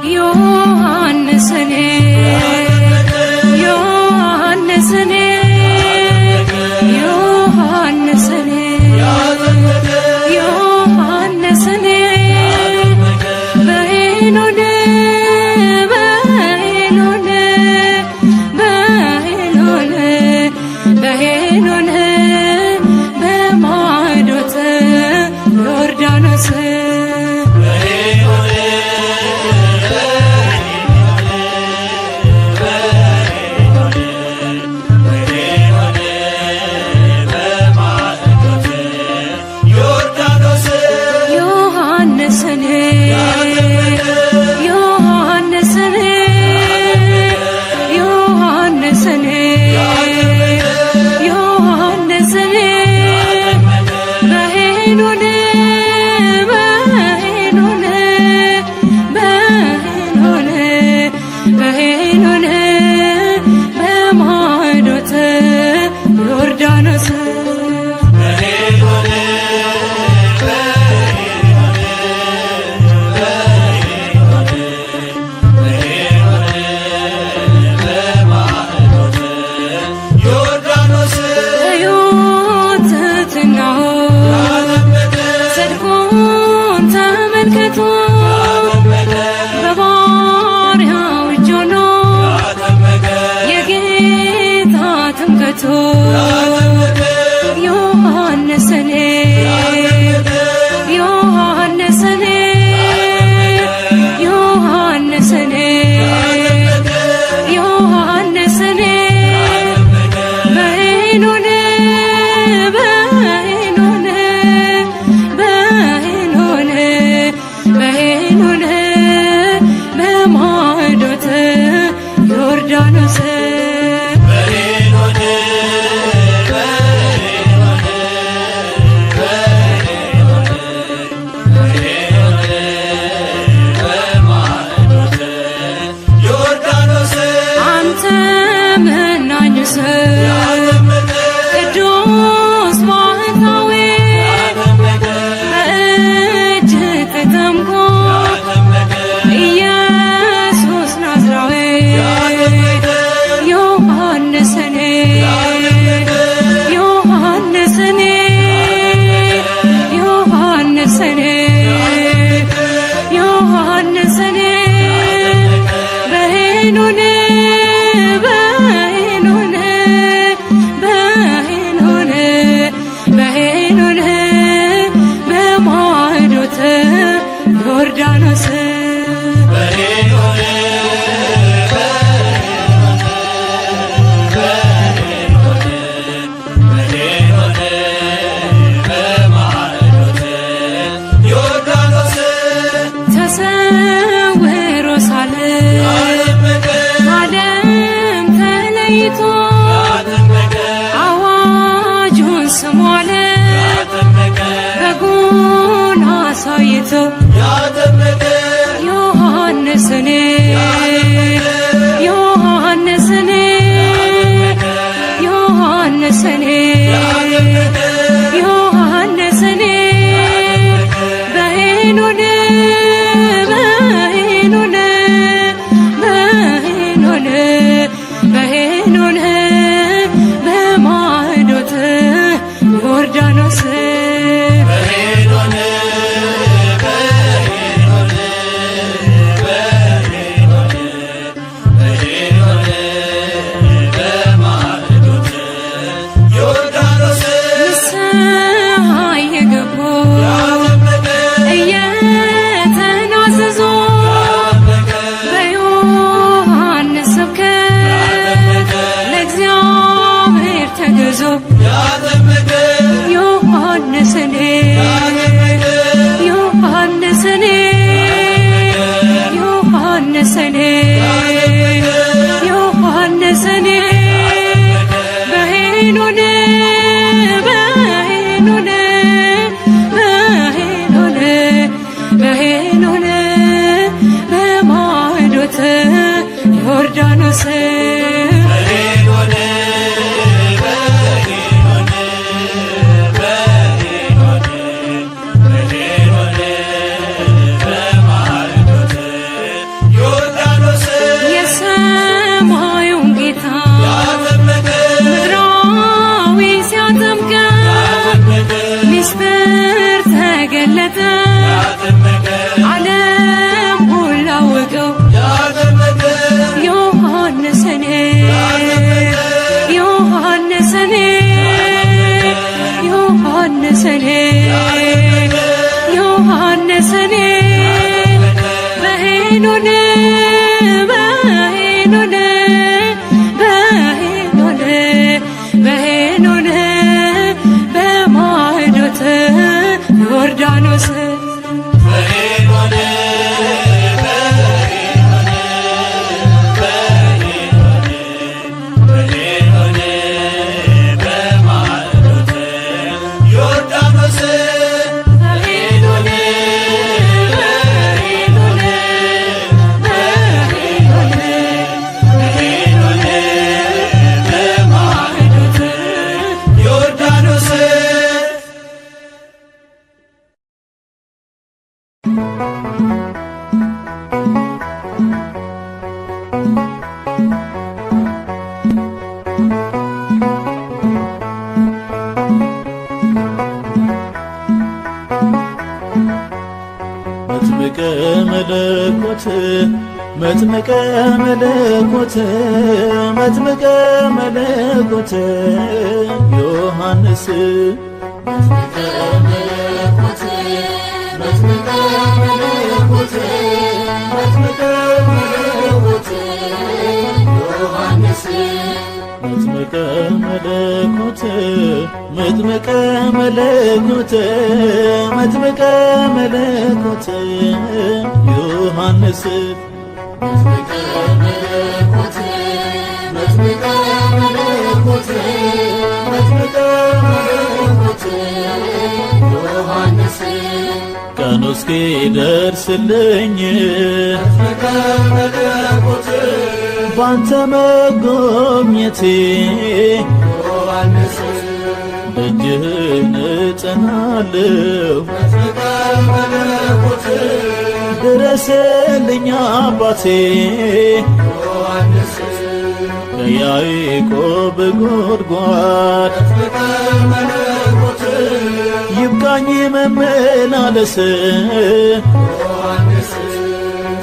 ዮሐንስኔ ዮሐንስኔ ዮሐንስኔ ዮሐንስኔ በሄኖን በሄኖን በሄኖን በሄኖን በማዶት ዮርዳኖስ ዮሐንስኔ ዮሐንስኔ ዮሐንስኔ ዮሐንስኔ በሄኖን በሄኖን በሄኖን በሄኖን በማዶት ዮርዳኖስ ቅዱስ ባህታዊ በእጅ ተጠምቆ ኢየሱስ ናዝራዊ ዮሐንስኔ ዮሐንስኔ ዮሐንስኔ ዮሐንስኔ በሄኖን በሄኖን በሄኖን በሄኖን በሄኖን በሄኖን በማዕዶተ ዮርዳኖስ መጥምቀ መለኮት መጥምቀ መለኮት ዮሐንስ መጥምቀ መለኮት መጥምቀ መለኮት መጥምቀ መለኮት ዮሐንስ መጥምቀ መለኮት መጥምቀ መለኮት መጥምቀ መለኮት ዮሐንስ መጥምቀ መለኮት መጥምቀ መለኮት መጥምቀ መለኮት ዮሐንስ ቀኑ እስኪደርስልኝ መጥምቀ መለኮት ባንተ መጎብኘቴ ዮሐንስ ደጅህን እጸናለሁ መጥምቀ መለኮት ድረስልኝ አባቴ ዮሐንስ ከያዕቆብ ጉድጓድ መጥምቀ መለኮት ይብቃኝ መመላለስ ዮሐንስ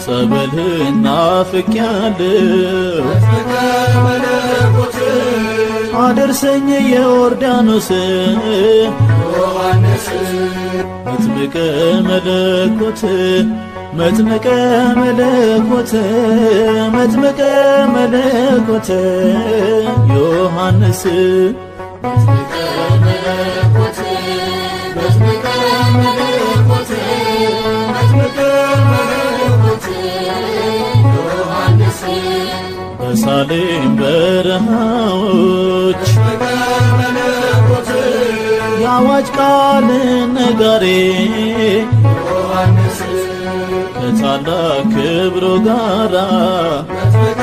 ጸበልህን ናፍቄያለሁ መጥምቀ መለኮት አድርሰኝ የዮርዳኖስ ዮሐንስ መጥምቀ መለኮት መጥምቀ መለኮት መጥምቀ መለኮት ዮሐንስ መጥምቀ መለኮት መጥምቀ መለኮት መጥምቀ መለኮት ዮሐንስ በሳሌም በረሃዎች መጥምቀ መለኮት የአዋጅ ቃል ነጋሪ ዮሐንስ ከታላቅ ክብሩ ጋራ መጥምቀ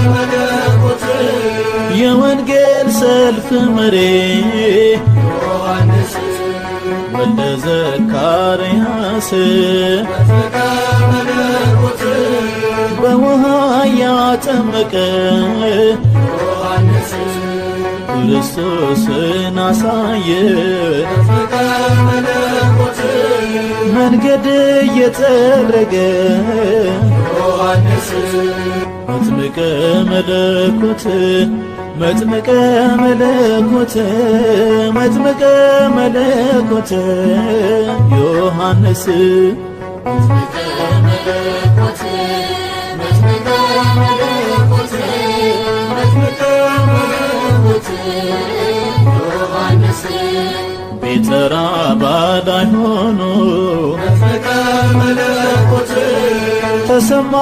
መለኮት የወንጌል ሰልፍ መሪ ዮሐንስ ወልደ ዘካርያስ መጥምቀ መለኮት በውሃ ያጠመቀ ዮሐንስ ክርስቶስን አሳየ መጥምቀ መለኮት መንገድ እየጠረገ ዮሐንስ መጥምቀ መለኮት መጥምቀ መለኮት መጥምቀ መለኮት ዮሐንስ መጥምቀ መለኮት መጥምቀ መለኮት መጥምቀ መለኮት ዮሐንስ ቤተራባ ላይ ሆኖ መጥምቀ መለኮት ተሰማ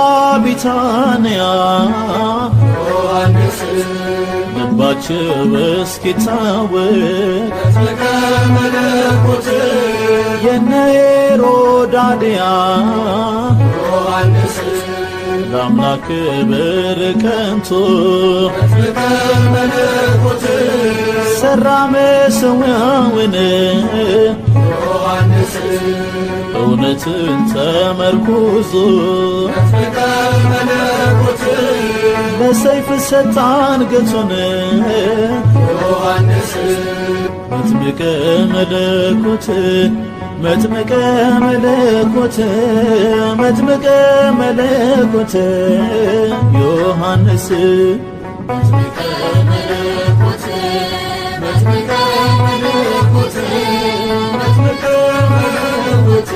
ቢታንያ ዮሐንስ ልባቸው እስኪታወቅ መጥምቀ መለኮት የነ ሄሮድያ ዮሐንስ ለአምላክ ክብር ከንቱ መጥምቀ መለኮት ሰራ መሠዊያውን ዮሐንስ እውነትን ተመርኩዞ መጥምቀ መለኮት ለሰይፍ ሰጣ አንገቱን ዮሐንስ መጥምቀ መለኮት መጥምቀ መለኮት መጥምቀ መለኮት ዮሐንስ መጥምቀ መለኮት መጥምቀ መለኮት መጥምቀ መለኮት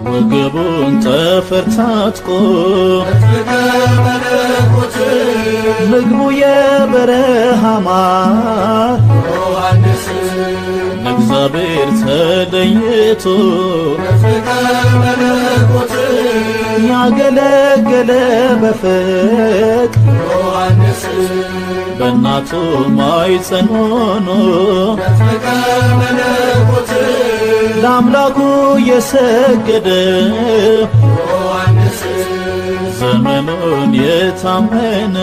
ወገቡን ጠፈር ታጥቆ ምግቡ የበረሃ ማር ለእግዚአብሔር ተለይቶ ያገለገለ በፍቅር በእናቱ ማኅፀን ሆኖ ለአምላኩ የሰገደ ዘመኑን የታመነ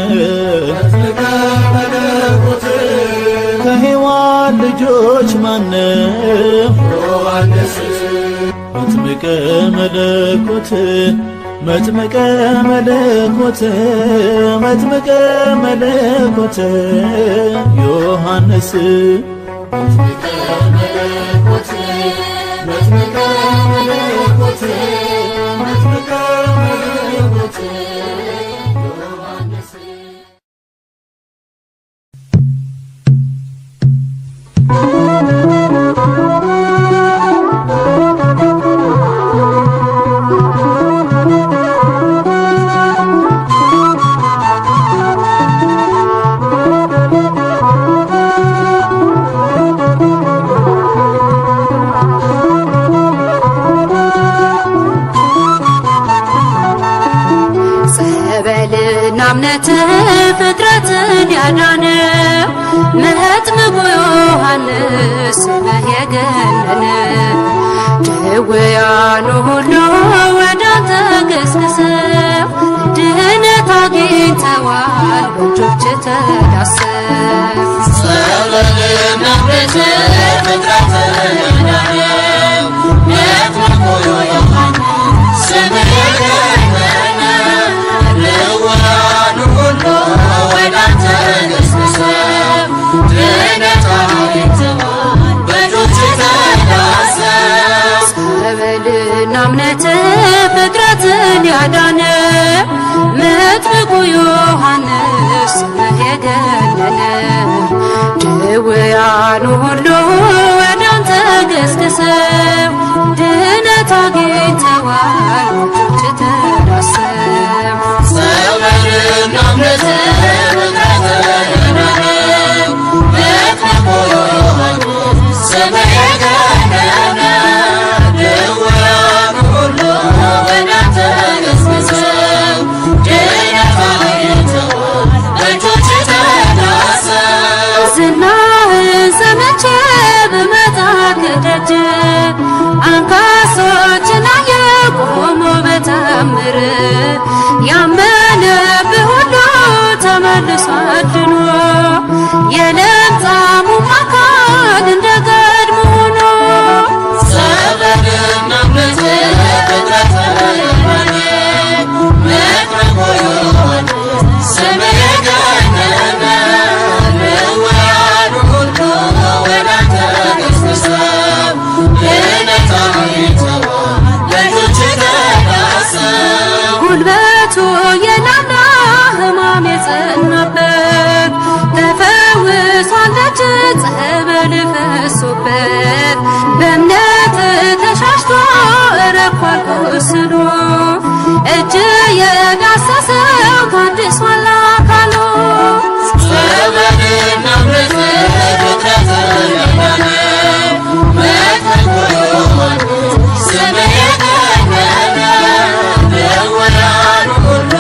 ከሔዋን ልጆች ማነው? መጥምቀ መለኮት መጥምቀ መለኮት መጥምቀ መለኮት ዮሐንስ ፍጥረትን ያዳነ መጥምቁ ዮሐንስ ስምህ የገነነ ድውያኑ ሁሉ ወደ አንተ ገስግሰው ድህነት አግኝተዋል በእጆች ተዳሰው። ጸበልና እምነትህ ፍጥረትን ያዳነ መጥምቁ ዮሐንስ ስምህ የገነነ ድውያኑ ሁሉ ወደ አንተ ገስግሰው ድህነት አግኝተዋል በእጆችህ ተዳሰው። ጸበልና እምነትህ ፍጥረትን ያዳነ መጥምቁ ዮሐንስ ስምህ የገነነ ድውያኑ ሁሉ ወደ አንተ ገስግሰው ድህነት አግኝተዋል በእጆችህ ተዳሰው። ጸበልና እምነትህ ፍጥረትን ያዳነ መጥምቁ ዮሐንስ ስምህ የገነነ ድውያኑ ሁሉ ወደ አንተ ገስግሰው ድህነት አግኝተዋል በእጆችህ ተዳሰው። ዝናህን ሰምቼ ብመጣ ከደጅህ አንካሶችን አየሁ ቆመው በተአምር ያመነብህ ሁሉ ተመልሶ አድኖ የለምጻሙም አካል እንደ ቀድሞ ሆኖ። ጸበልና እምነትህ ፍጥረትን ያዳነ መጥምቁ ዮሐንስ ስምህ የገነነ ድውያኑ ሁሉ ወደ አንተ ገስግሰው ድህነት አግኝተዋል በእጆችህ ተዳሰው። ጉልበቱ የላላ ሕማም የጸናበት ተፈውሷል ደጅ ጸበል ፈሶበት በእምነት ተሻሽቶ ረኳል ቁስሉ እጅ የዳሰሰው ታድሷል አካሉ። ጸበልና እምነትህ ፍጥረትን ያዳነ መጥምቁ ዮሐንስ ስምህ የገነነ ድውያኑ ሁሉ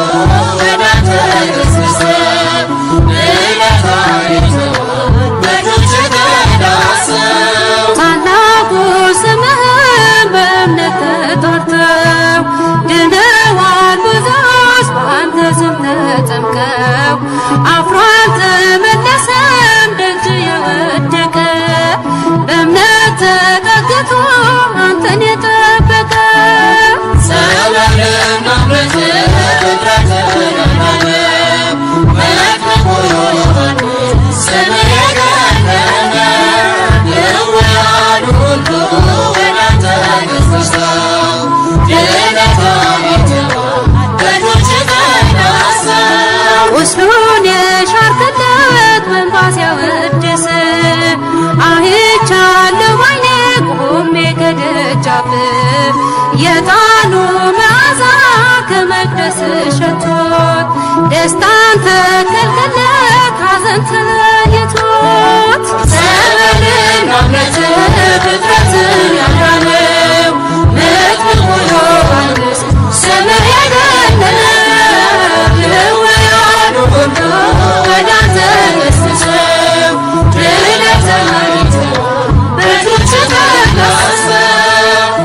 ወደ አንተ ገስግሰው ድህነት አግኝተዋል በእጆችህ ተዳሰው። ታላቁ ስምህን በእምነት ተጠርተው ድነዋል ብዙዎች በአንተ ስም ተጠምቀው አፍሮ አልተመለሰም ደጅ የወደቀ በእምነት ተጠግቶ አንተን የጠበቀ። ጸበልና እምነትህ ፍጥረትን ያዳነ መጥምቁ ዮሐንስ ስምህ የገነነ ድውያኑ ሁሉ ወደ አንተ ገስግሰው ድህነት አግኝተዋል በእጆችህ ተዳሰው። ቁስሉን የሻርክለት በእንባ ሲያወድስ አይቻለሁ ባይኔ ቆሜ ከደጃፍህ መንፈስ ሸቶት ደስታን ተከልክለ ካዘን ተለይቶት ዘመንና እምነት ፍጥረትን ያዳነው መጥምቁ ዮሐንስ ስምህ የገነነው ድውያኑ ሁሉ ወደ አንተ ገስግሰው ድነትን አግኝተው በእጆችህ ተዳስሰው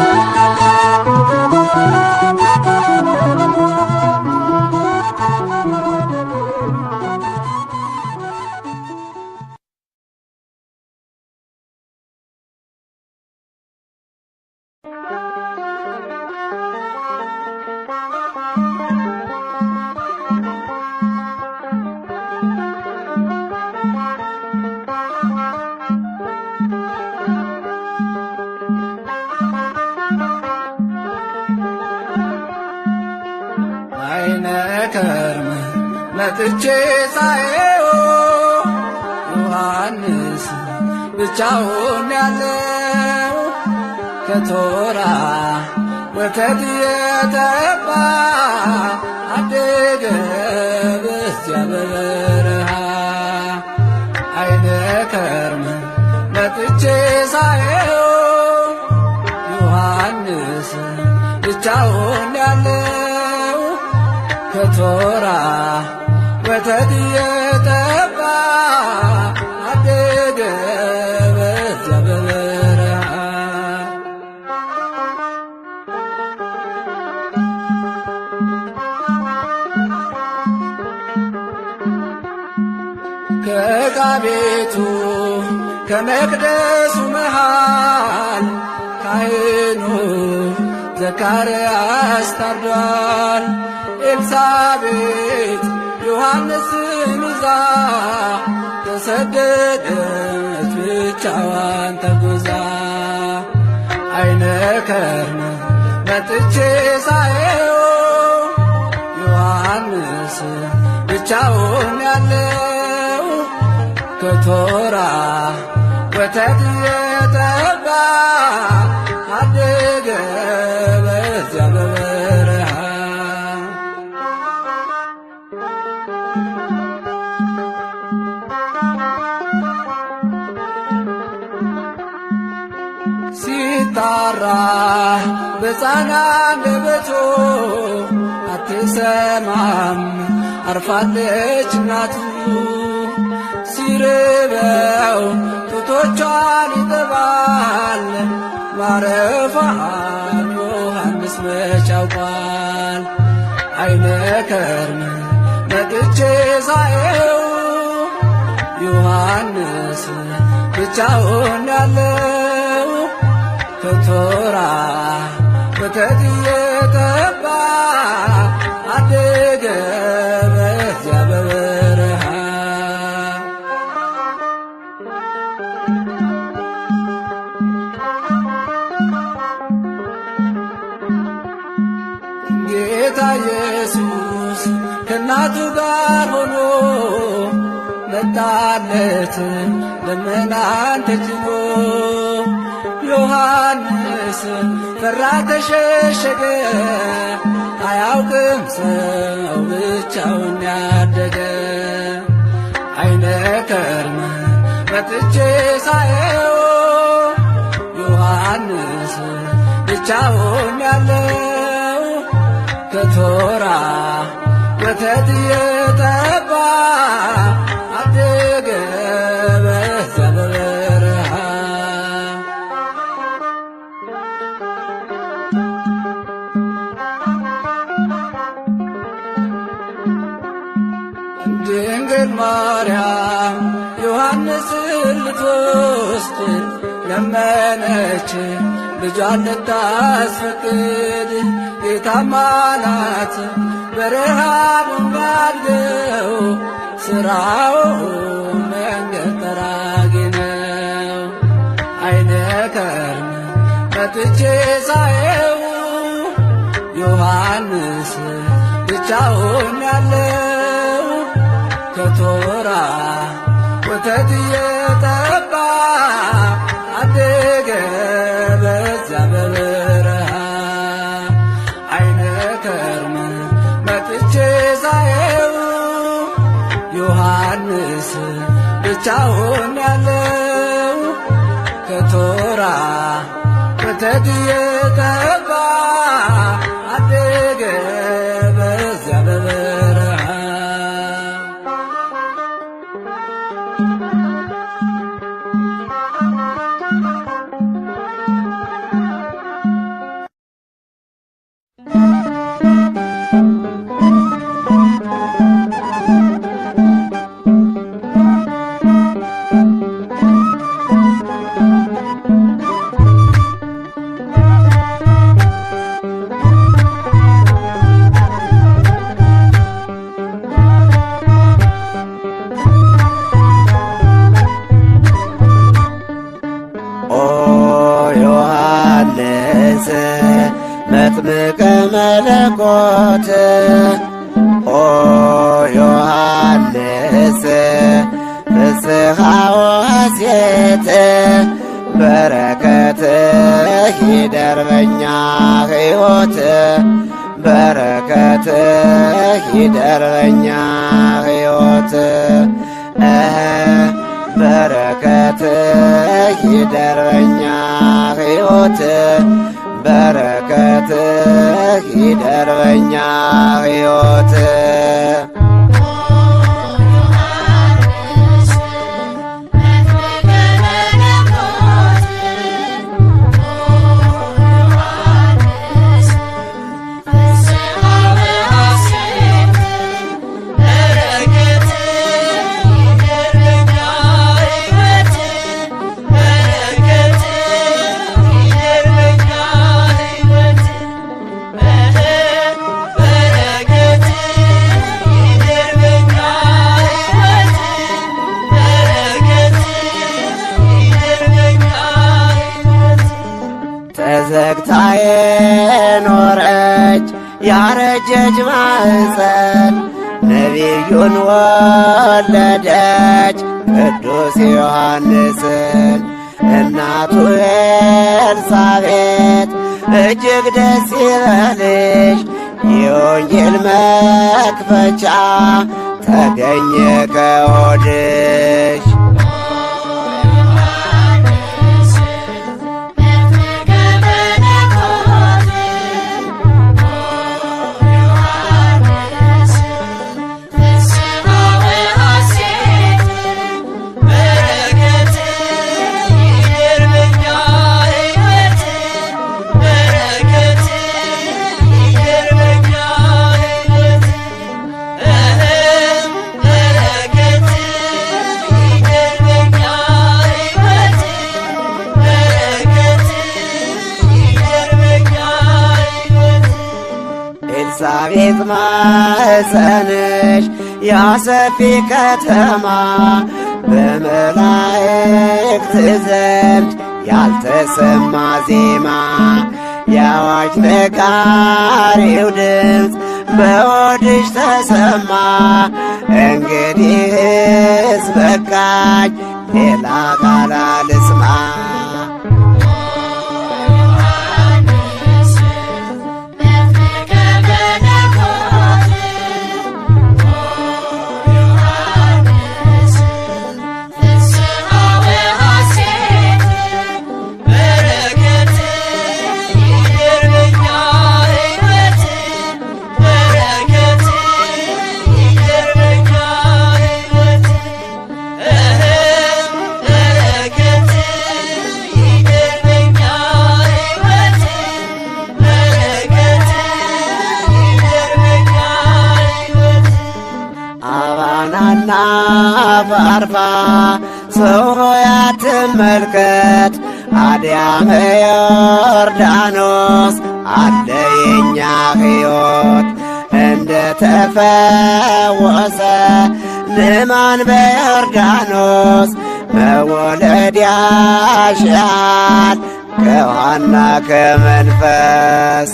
አይነ ከርም መጥቼ ሳየው ዮሐንስ ብቻውን ያለው ከቶራ ወተት የተባ አደገ በዚያ በበረሃ አይነ ከርም መጥቼ ሳየው ዮሐንስ ብቻውን ያለው ከቶራ ወተት የተባ አደገ በዚያ በበረሃ ከዕቃ ቤቱ ከመቅደሱ መሃል ካህኑ ዘካርያስ ታርዷል። ኤልሳቤጥ ዮሐንስን ይዛ ተሰደደች ብቻዋን ተጉዛ አይነ ከርም መጥቼ ሳየው ዮሐንስ ብቻውን ያለው ከቶራ ወተት የተባ አደገ በዚያ በበረሃ ሲጣራ በሕፃን አንደበቱ አትሰማም አርፋለች እናቱ ሲርበው ጡቶቿን ይጠባል ማረፏን ዮሐንስ መች ያውቋል። አይነ ከርም መጥቼ ሳየው ዮሐንስ ብቻውን ያለው ከቶራ ወተት የተባ አደገ በዚያ በበረሃ ጌታ ኢየሱስ ከእናቱ ጋር ሆኖ መጣለት ደመናን ተጭኖ ዮሐንስ ፈራ ተሸሸገ አያውቅም ሰው ብቻውን ያደገ አይነ ከርም መጥቼ ሳየው ዮሐንስ ብቻውን ያለው ከቶራ ወተት የተባ አደገ በዚያ በበረሃ ድንግል ማርያም ዮሐንስን ልትወስድ ለመነች ልጇን ልታስፈቅድ ጌታማ አላት በረሃብ እንዳድገው ስራው መንገድ ጠራጊ ነው። አይነ ከርም መጥቼ ሳየው ዮሐንስ ብቻውን ያለው ከቶራ ወተት የተባ አደገ በዚያ በበረሃ አይነ ከርም ዮሐንስ ብቻውን ያለው ከቶራ ወተት እየጠባ አደገ በዚያ በበረሃ። መጥምቀ መለኮት ኦ ዮሐንስ ፍስሐ ወሐሴት በረከትህ ይደር በኛ ሕይወት በረከትህ ይደር በኛ ሕይወት በረከትህ ይደር በኛ ሕይወት በረከትህ ይደር በኛ ሕይወት። ተዘግታ የኖረች ያረጀች ማኅፀን ነቢዩን ወለደች ቅዱስ ዮሐንስን። እናቱ ኤልሳቤጥ እጅግ ደስ ይበልሽ የወንጌል መክፈቻ ተገኘ ከሆድሽ። ኤልሳቤጥ ማኅፀንሽ ያሰፊ ከተማ በመላእክት ዘንድ ያልተሰማ ዜማ የአዋጅ ነጋሪው ድምፅ በሆድሽ ተሰማ። እንግዲህስ በቃኝ ሌላ ቃል አልስማ። አባናና ፋርፋ ሰው ሆይ አትመልከት አድያመ ዮርዳኖስ አለ የኛ ሕይወት። እንደ ተፈወሰ ንዕማን በዮርዳኖስ መወለድ ያሻል ከውሃና ከመንፈስ።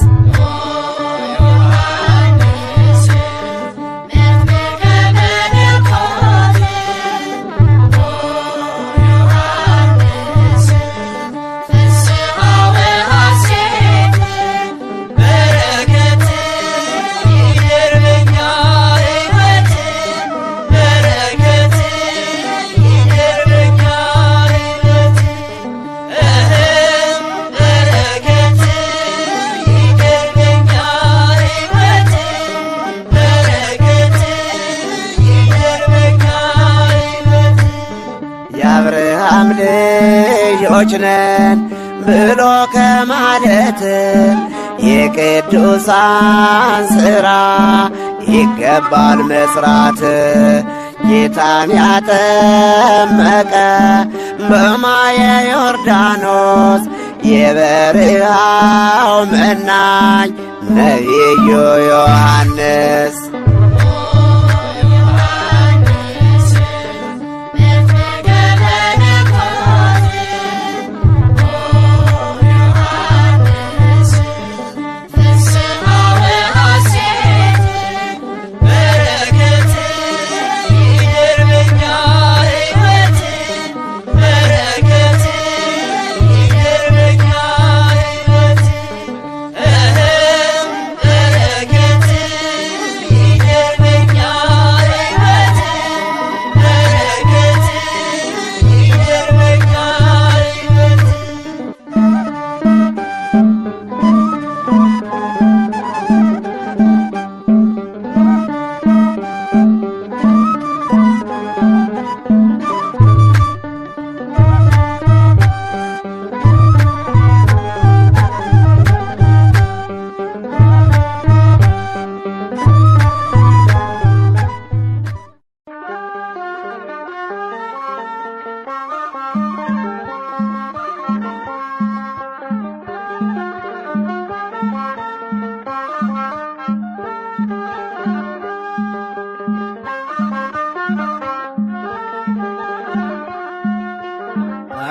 ልጆች ነን ብሎ ከማለት የቅዱሳን ሥራ ይገባል መስራት። ጌታን ያጠመቀ በማየ ዮርዳኖስ የበረሃው መናኝ ነቢዩ ዮሐንስ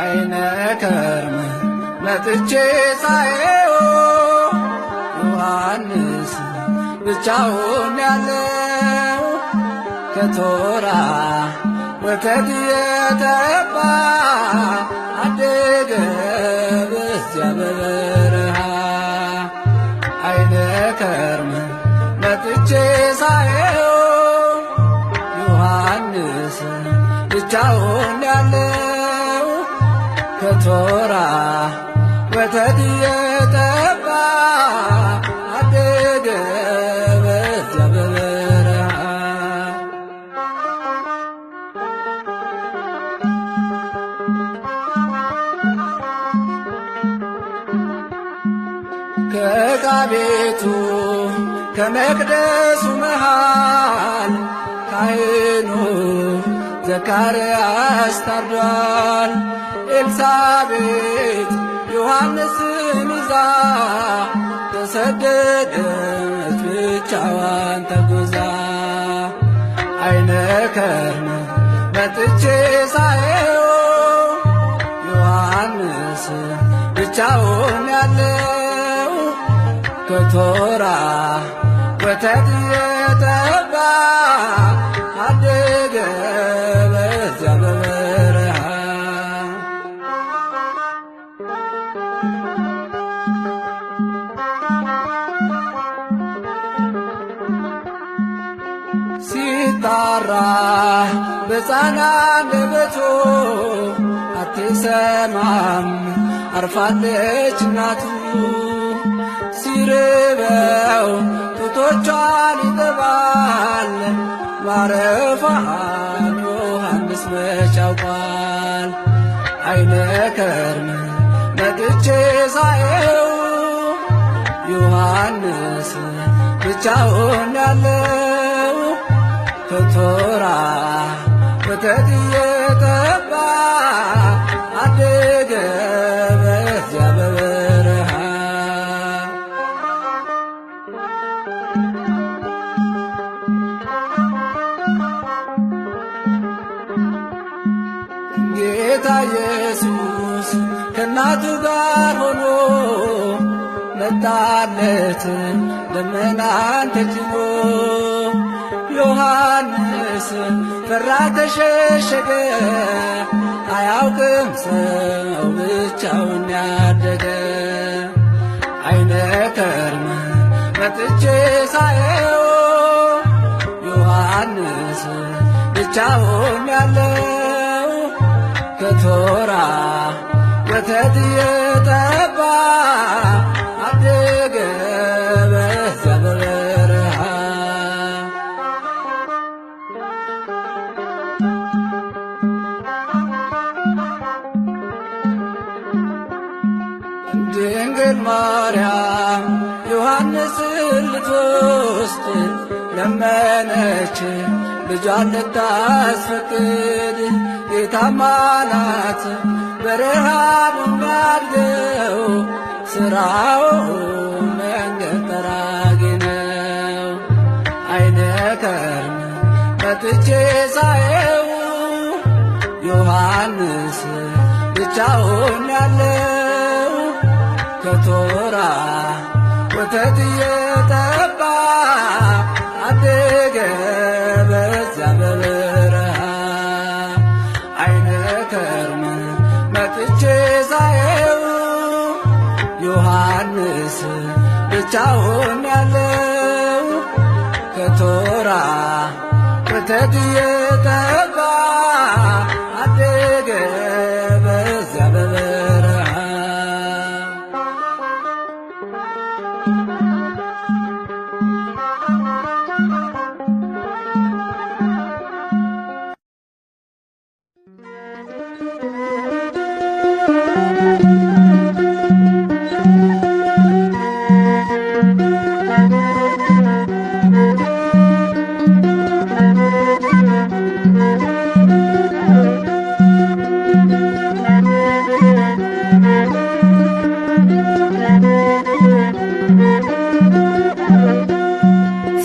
አይነከርም መጥቼ ሳየው ዮሐንስ ብቻውን ያለው ከቶራ ወተት የተባ አደገ በዚያ በበረሃ። አይነከርም መጥቼ ሳየው ዮሐንስ ብቻውን ያለው ከቶራ ወተት የተባ አደገ በዚያ በበረሃ። ከዕቃ ቤቱ ከመቅደሱ መሃል ካህኑ ዘካርያስ ታርዷል። ኤልሳቤጥ ዮሐንስን ይዛ ተሰደደች ብቻዋን ተጉዛ። አይነከርም መጥቼ ሳየው ዮሐንስ ብቻውን ያለው ከቶራ ወተት የተባ አደገ በዚያ በበረሃ። ሲጣራ በሕፃን አንደበቱ አትሰማም አርፋለች እናቱ። ሲርበው ጡቶቿን ይጠባል ማረፏን ዮሐንስ መች ያውቃል። አይነከርም መጥቼ ሳየው ዮሐንስ ብቻውን ያለው ከቶራ ወተት የተባ አደገ በዚያ በበረሃ። ጌታ ኢየሱስ ከእናቱ ጋር ሆኖ መጣለት ደመናን ተጭኖ። ዮሐንስ ፈራ ተሸሸገ አያውቅም ሰው ብቻውን ያደገ። አይነከርም መጥቼ ሳየው ዮሐንስ ብቻውን ያለው ከቶራ ወተት የተባ አደገ በዚያ በበረሃ። ለመነች ልጇን ልታስፈቅድ የታማናት በረሃብ ማርገው ስራው መንገድ ጠራጊ ነው። አይነከርም መጥቼ ሳየው ዮሐንስ ብቻውን ያለው ከቶራ ወተት እየጠባ አደገ በዚያ በበረሃ። አይነከርም መጥቼ ሳየው ዮሐንስ ብቻውን ያለው ከቶራ ወተት እየጠባ አደገ በዚያ በበረሃ።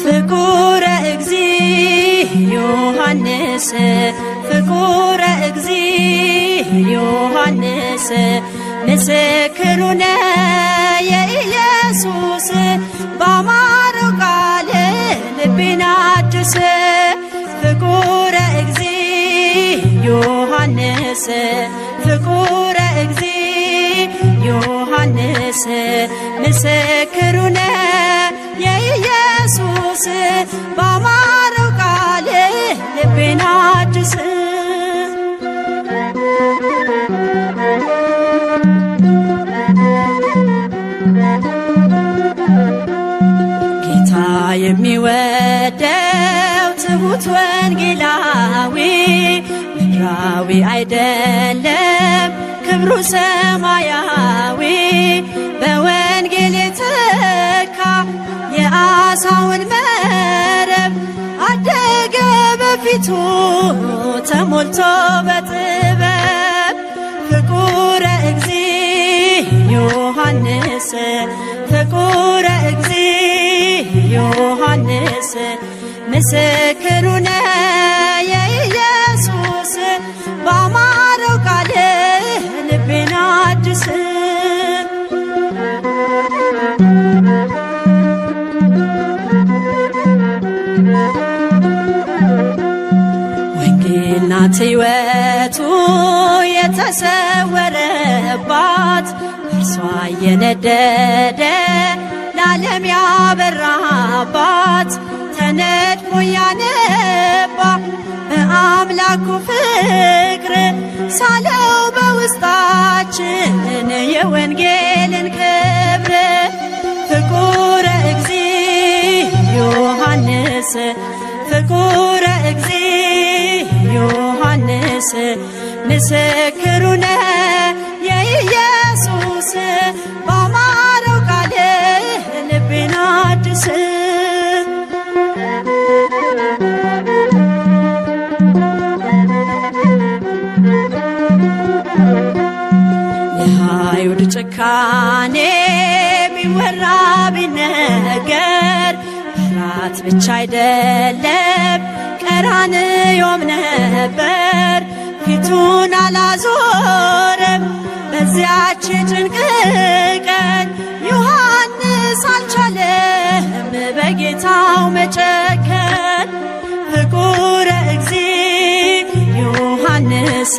ፍቁረ እግዚእ ዮሐንስ ፍቁረ እግዚእ ዮሐንስ ምስክሩነ የኢየሱስ ባማረው ቃል ልቤን አድስ። ፍቁረ እግዚእ ዮሐንስ ፍቁረ እግዚእ ዮሐንስ ምስክሩነ የኢየሱስ ባማረው ቃል ልቤን አድስ። ጌታ የሚወደው ትሑት ወንጌላዊ ምድራዊ አይደለም ክብሩ ሰማያዊ። በወንጌል የተካ የዓሣውን መረብ አደገ በፊቱ ተሞልቶ በጥበብ። ፍቁረ እግዚእ ዮሐንስ ፍቁረ እግዚእ ዮሐንስ ምስክሩነ የኢየሱስ ባማረው ቃል ልቤን አድስ። ወንጌል ናት ሕይወቱ የተሰወረባት እርሷ የነደደ ለዓለም ያበራባት። ተነድፎ ያነባ በአምላኩ ፍቅር ሳለው በውስጣችን የወንጌልን ክብር። ፍቁረ እግዚእ ዮሐንስ ፍቁረ እግዚእ ዮሐንስ ምስክሩነ የኢየሱስ ባማረው ቃል ልቤን አድስ። የአይሁድ ጭካኔ ቢወራ ቢነገር ፍርሃት ብቻ አይደለም ቀራንዮም ነበር። ፊቱን አላዞረም በዚያች ጭንቅ ቀን ዮሐንስ አልቻለም በጌታው መጨከን። ፍቁረ እግዚእ ዮሐንስ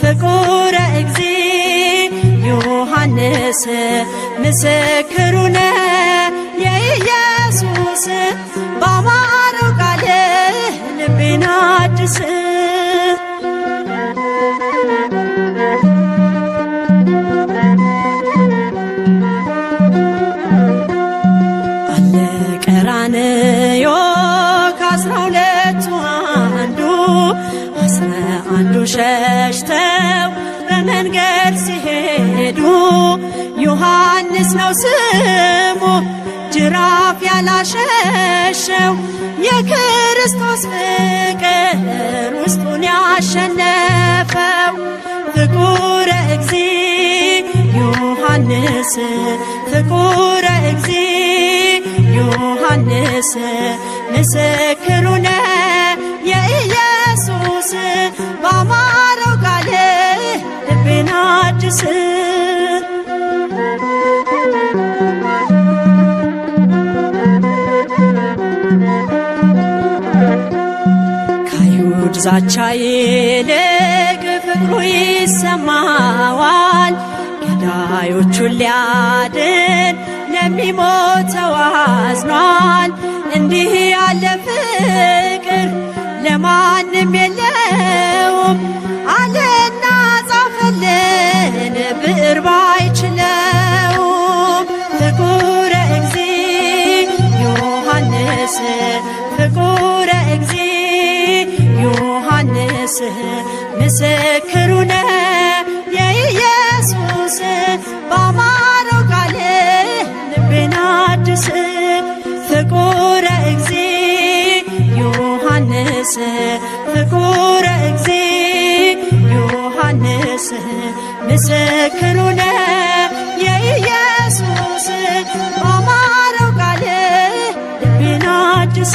ፍቁረ እግዚእ ዮሐንስ ምስክሩነ የኢየሱስ ባማረው ቃል ልቤን አድስ። አለ ቀራንዮ ከ12 አንዱ 11 ሸሽተው በመንገድ ሲሄዱ ዮሐንስ ነው ስሙ ጅራ ጅራፍ ያላሸሸው የክርስቶስ ፍቅር ውስጡን ያሸነፈው ፍቁረ እግዚ ዮሐንስ ፍቁረ እግዚ ዮሐንስ ምስክሩ ነው የኢየሱስ ባማረው ቃል ልቤን አድስ። ከአይሁድ ዛቻ ይልቅ ፍቅሩ ይሰማዋል። ገዳዮቹን ሊያድን ለሚሞተው አዝኗል። እንዲህ ያለ ፍቅር ለማንም የለውም አለና ጻፈልን ብዕር ባይችለውም ፍቁረ እግዚ ዮሐንስ ፍቁረ እግዚ ዮሐንስ ምስክሩ ነው የኢየሱስ ባማረው ቃል ልቤን አድስ። ፍቁረ እግዚ ዮሐንስ ፍቁረ እግዚ ዮሐንስ ምስክሩ ነው የኢየሱስ ባማረው ቃል ልቤን አድስ።